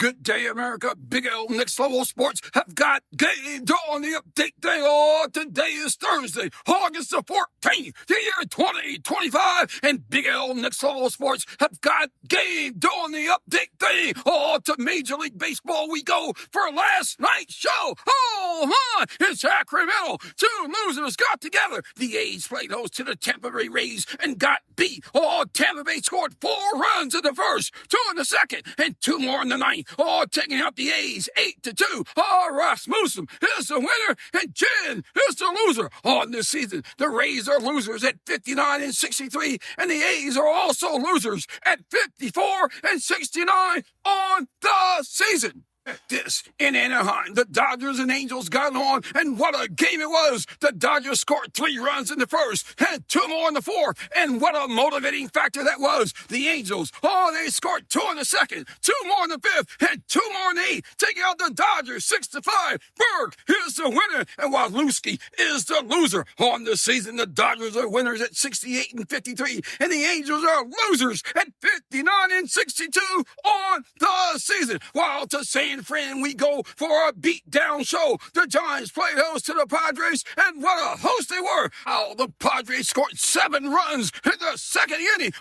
Good day, America. Big L Next Level Sports have got game on the update day. Oh, today is Thursday, August the 14th, the year 2025. And Big L Next Level Sports have got game on the update day. Oh, to Major League Baseball we go for last night's show. Oh, in Sacramento, two losers got together. The A's played host to the Tampa Bay Rays and got beat. Oh, Tampa Bay scored 4 runs in the first, 2 in the second, and 2 more in the ninth. Oh, taking out the A's 8-2. Oh, Rasmussen is the winner, and Jen is the loser on this season. The Rays are losers at 59-63, and the A's are also losers at 54-69 on the season. At this, in Anaheim, the Dodgers and Angels got on, and what a game it was! The Dodgers scored 3 runs in the first, and 2 more in the fourth, and what a motivating factor that was! The Angels, they scored 2 in the second, 2 more in the fifth, and 2 more in the eighth, taking out the Dodgers 6-5. Berg is the winner, and Wazlewski is the loser on the season. The Dodgers are winners at 68-53, and the Angels are losers at 59-62 on the season. While to San Fran we go for a beat-down show. The Giants played host to the Padres, and what a host they were! Oh, the Padres scored 7 runs in the second inning,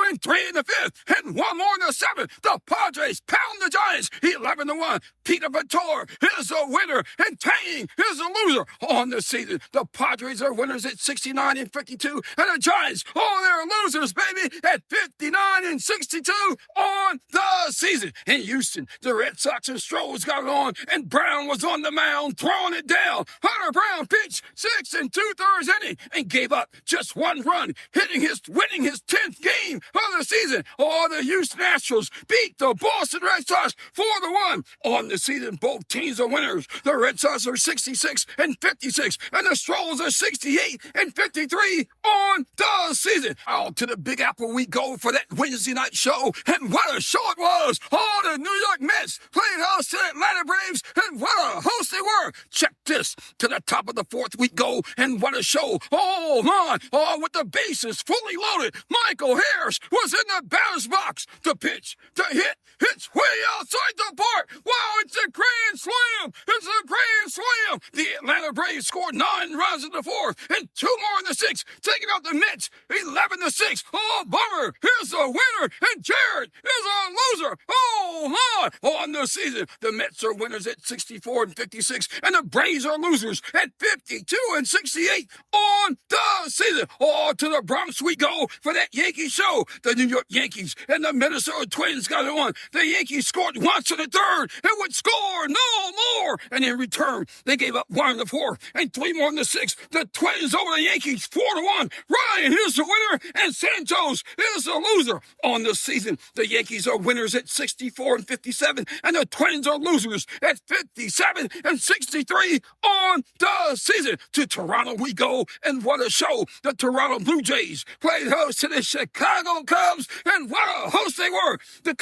and 3 in the fifth, and 1 more in the seventh. The Padres pound the Giants 11-1. Peter Vitor is the winner, and Tang is the loser on the season. The Padres are winners at 69-52, and the Giants, they're losers, baby, at 59-62 on the season. In Houston, the Red Sox and Strohs got it on, and Brown was on the mound throwing it down. Hunter Brown pitched 6 2/3 inning and gave up just 1 run, winning his 10th game of the season. The Houston Astros beat the Boston Red Sox 4-1 on the season. Both teams are winners. The Red Sox are 66-56, and the Strohs are 68-53 on the season. Out to the Big Apple we go for that Wednesday night show, and what a show it was! The New York Mets played host to the Atlanta Braves, and what a host they were! Check this. To the top of the 4th we go, and what a show! With the bases fully loaded, Michael Harris was in the batter's box. The pitch, the hit, it's way outside the park. Wow, it's a grand slam! It's a grand slam! The Atlanta Braves scored 9 runs in the 4th, and 2 more in the 6th, taking out the Mets 11-6. Bummer! Here's the winner, and Jared is a loser. On the season, the Mets are winners at 64-56, and the Braves are losers at 52-68 on the season. To the Bronx we go for that Yankee show. The New York Yankees and the Minnesota Twins got it on. The Yankees scored once in the 3rd and would score no more. And in return, they gave up 1 in the 4th and 3 more in the 6th. The Twins over the Yankees 4-1. Ryan is the winner, and Santos is the loser on the season. The Yankees are winners at 64-57, and the Twins are losers at 57-63 on the season. To Toronto we go, and what a show! The Toronto Blue Jays played host to the Chicago Cubs, and what a host they were! The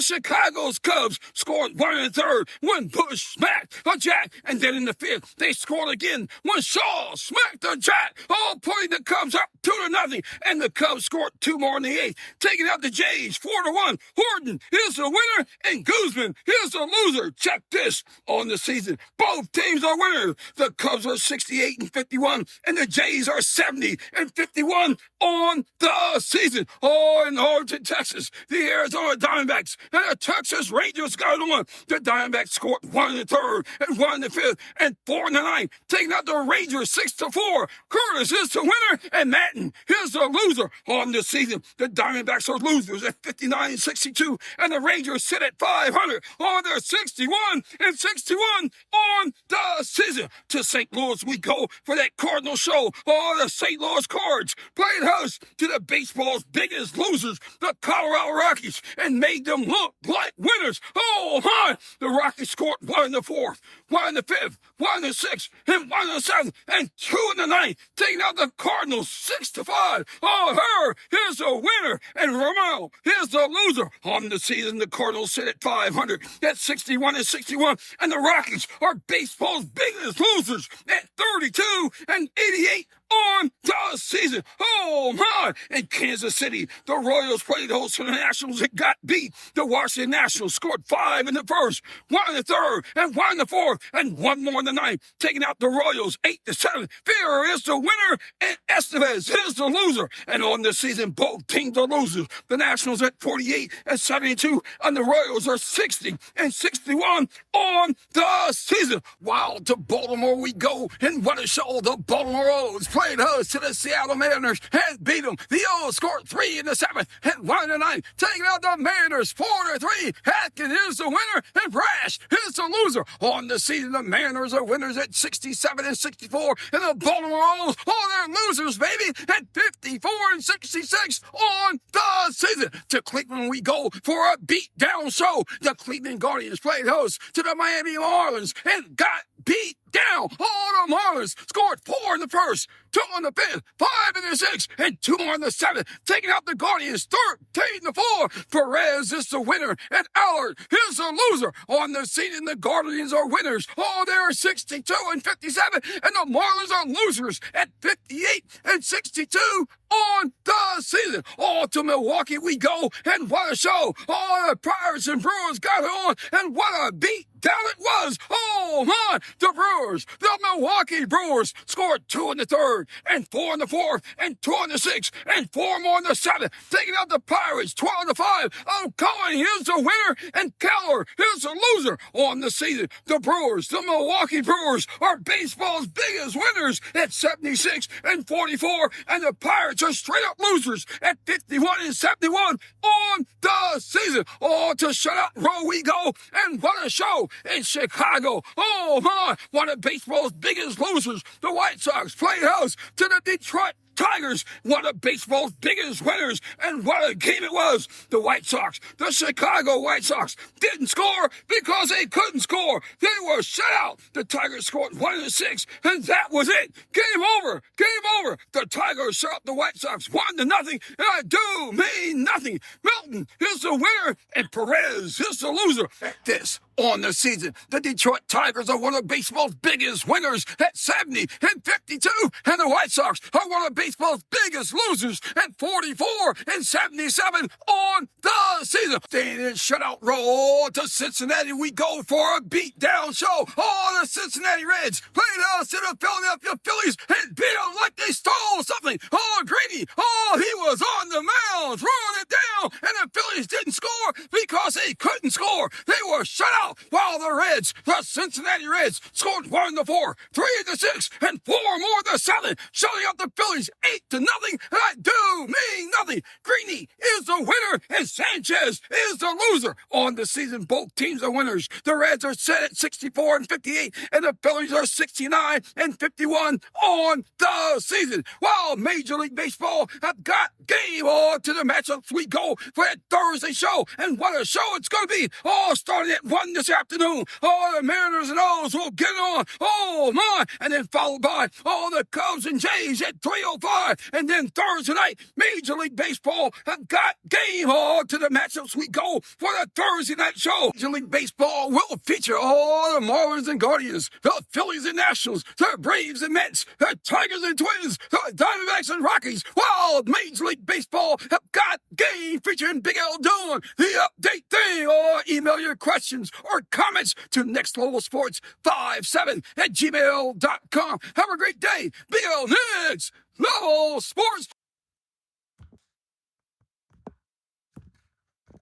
Chicago's Cubs scored 1 in the 3rd when Bush smacked a jack, and then in the 5th they scored again when Shaw smacked a jack, putting the Cubs up 2-0, and the Cubs scored 2 more in the 8th, taking out the Jays 4-1. Horton is the winner, and Guzman is the loser. Check this. On the season, both teams are winners. The Cubs are 68-51, and the Jays are 70-51 on the season. In Arlington, Texas, the Arizona Diamondbacks and the Texas Rangers got it on. The Diamondbacks scored 1 in the 3rd and 1 in the 5th and 4 in the 9th, taking out the Rangers 6-4. Curtis is the winner, and Madden is the loser on the season. The Diamondbacks are losers at 59-62, and the Rangers sit at 500. They're 61-61 on the season. To St. Louis we go for that Cardinal show. The St. Louis Cards played host to the baseball's biggest losers, the Colorado Rockies, and made them look like winners. The Rockies scored 1 in the 4th, 1 in the 5th, 1 in the 6th, and 1 in the 7th, and 2 in the 9th, taking out the Cardinals 6-5. Her is the winner, and Romero is the loser on the season. The Cardinals sit at 500 at 61-61, and the Rockies are baseball's biggest losers at 32-88 on the season. Oh, my. In Kansas City, the Royals played host to the Nationals and got beat. The Washington Nationals scored 5 in the first, 1 in the third, and 1 in the fourth, and 1 more in the ninth, taking out the Royals 8-7. Fear is the winner, and Estevez is the loser. And on the season, both teams are losers. The Nationals at 48-72, and the Royals are 60-61 on the season. Wild to Baltimore we go, and what a show. The Baltimore O's played host to the Seattle Mariners and beat them. The O's scored 3 in the seventh and 1 in the ninth, taking out the Mariners 4-3. Atkins is the winner, and Brash is the loser. On the season, the Mariners are winners at 67-64, and the Baltimore O's, they're losers, baby, at 54-66 on the season. To Cleveland we go for a beat-down show. The Cleveland Guardians played host to the Miami Marlins and got beat down. All the Marlins scored 4 in the first, 2 in the fifth, 5 in the sixth, and 2 more in the seventh, taking out the Guardians 13-4. Perez is the winner, and Allard is the loser. On the season, the Guardians are winners. They're 62-57, and the Marlins are losers at 58-62 on the season. To Milwaukee we go, and what a show. The Pirates and Brewers got on, and what a beat down it was. Oh, my. The Milwaukee Brewers scored 2 in the third, and 4 in the fourth, and 2 in the sixth, and 4 more in the seventh, taking out the Pirates 12-5. Cohen is the winner, and Keller is the loser. On the season, the Milwaukee Brewers are baseball's biggest winners at 76-44, and the Pirates are straight up losers at 51-71 on the season. To shutout row we go, and what a show in Chicago. My, one of baseball's biggest losers, the White Sox played host to the Detroit Tigers, one of baseball's biggest winners, and what a game it was. The Chicago White Sox didn't score because they couldn't score. They were shut out. The Tigers scored 1 in the sixth, and that was it. Game over. The Tigers shut out the White Sox 1-0, and I do mean nothing. Milton is the winner, and Perez is the loser. This on the season, the Detroit Tigers are one of baseball's biggest winners at 70-52, and the White Sox are one of baseball's biggest losers at 44-77 on the season. Staying in shutout roll to Cincinnati we go for a beat-down show. The Cincinnati Reds played us to the Philadelphia Phillies and beat them like they stole something. Greedy, he was on the mound throwing it down, and the Phillies didn't score because they couldn't score. They were shut out, while the Cincinnati Reds, scored 1 in the fourth, 3 in the sixth, and 4 more in the seventh, shutting out the Phillies 8-0, and I do mean nothing. Greeny is the winner, and Sanchez is the loser. On the season, both teams are winners. The Reds are set at 64-58, and the Phillies are 69-51 on the season. While Major League Baseball have got game on to the matchups we go for that Thursday show, and what a show it's going to be. Starting at 1 this afternoon. The Mariners and O's will get on. My. And then followed by the Cubs and Jays at 3:05. And then Thursday night, Major League Baseball have got game on to the matchups we go for the Thursday night show. Major League Baseball will feature the Marlins and Guardians, the Phillies and Nationals, the Braves and Mets, the Tigers and Twins, the Diamondbacks and Rockies. While Major League Baseball have got game featuring Big L doing the update thing. Email your questions or comments to nextlevelsports57@gmail.com. Have a great day. Big L Next Level Sports.